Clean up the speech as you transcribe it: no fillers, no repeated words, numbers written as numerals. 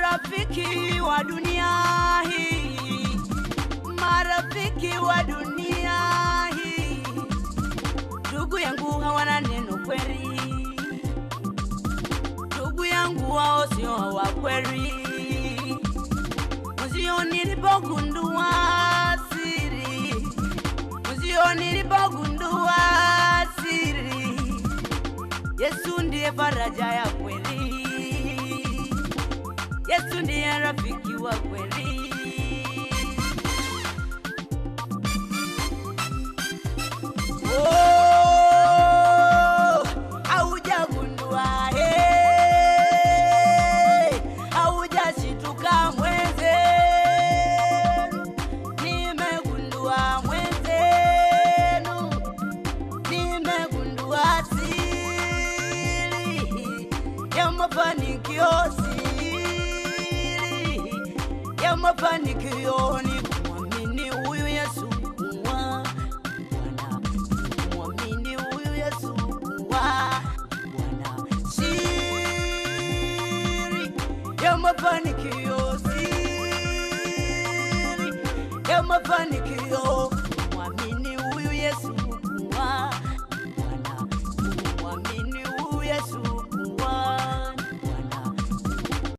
marafiki wa dunia hii, marafiki wa dunia hii, ndugu yangu hawana neno kweli, ndugu yangu wao sio wa kweli. Mzio nilipogundua siri, mzio nilipogundua siri, Yesu ndiye faraja ya kweli, Yesu ndiye rafiki wa kweli. Mafanikio ni kumwamini huyu Yesu kuwa Bwana, kumwamini huyu Yesu kuwa Bwana. Siri ya mafanikio, siri ya mafanikio